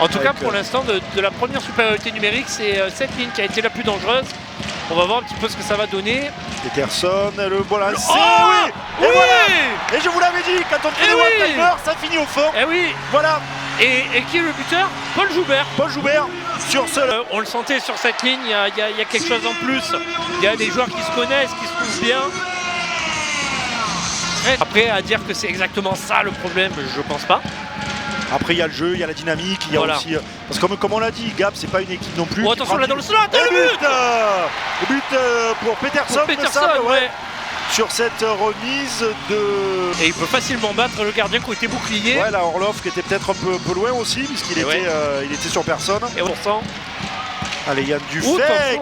En tout cas, pour l'instant, de la première supériorité numérique, c'est cette ligne qui a été la plus dangereuse. On va voir un petit peu ce que ça va donner. Peterson, le bon lancer, oui, oui. Et voilà. Et je vous l'avais dit, quand on fait des one-timers, ça finit au fond. Eh oui. Voilà. Et qui est le buteur? Paul Joubert. Paul Joubert sur ce... on le sentait sur cette ligne, il y a quelque chose en plus. Il y a des joueurs qui se connaissent, qui se trouvent bien. Après, à dire que c'est exactement ça le problème, je pense pas. Après, il y a le jeu, il y a la dynamique, il y a aussi... Parce que comme on l'a dit, Gap, c'est pas une équipe non plus. Oh, attention là dans le slot, le but pour Peterson, ouais. Sur cette remise de... Et il peut facilement battre le gardien qui était bouclier. Ouais, la Orlov qui était peut-être un peu loin aussi, puisqu'il était sur personne. Et on sent. Allez, Yann Dufek,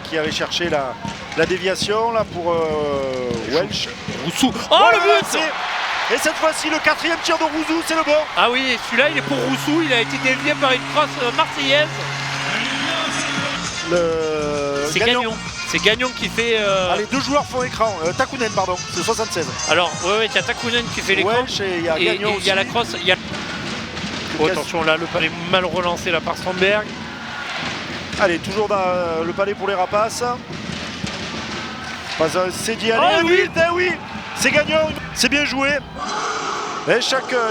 qui avait cherché la déviation là pour Welsh. Rousseau. Oh, le but! Et cette fois-ci, le 4e tir de Rousseau, c'est le bon. Ah oui, celui-là, il est pour Rousseau. Il a été dévié par une crosse marseillaise. C'est Gagnon. C'est Gagnon qui fait... Allez, 2 joueurs font écran. Takounen, pardon, c'est 76. Alors, il y a Takounen qui fait l'écran. Welsh et il y a Gagnon aussi. Il y a la crosse. Oh, attention, là, le palais mal relancé là, par Stromberg. Allez, toujours dans le palais pour les rapaces. C'est dit, allez, oui, c'est Gagnon, c'est bien joué. Et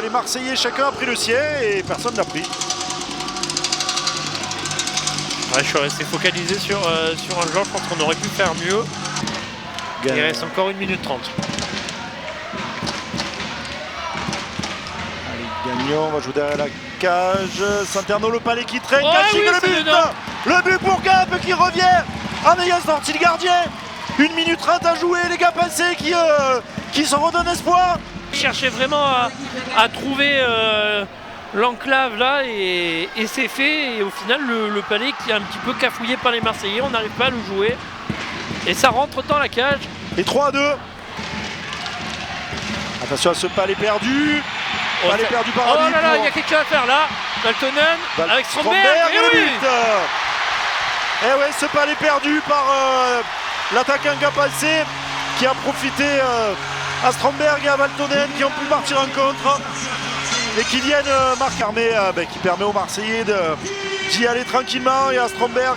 les Marseillais, chacun a pris le sien et personne n'a pris. Ouais, je suis resté focalisé sur un joueur, je pense qu'on aurait pu faire mieux. Il reste encore 1 minute 30. Allez, Gagnon va jouer derrière la cage. Santerno, le palais qui traîne, le but pour Gap qui revient en ayant sorti le gardien. 1 minute 30 à jouer, les gars passés qui se redonnent espoir. Il cherchait vraiment à trouver l'enclave là et c'est fait. Et au final, le palais qui est un petit peu cafouillé par les Marseillais, on n'arrive pas à le jouer. Et ça rentre dans la cage. Et 3-2. Attention à ce palais perdu. Palais perdu par Oh là là, il y a quelque chose à faire là. Valtonen avec Stromberg. Et le but. Et ouais, ce palais perdu par l'attaquant Gapalcé qui a profité à Stromberg et à Valtonen qui ont pu partir en contre et qui viennent marquer qui permet aux Marseillais d'y aller tranquillement et à Stromberg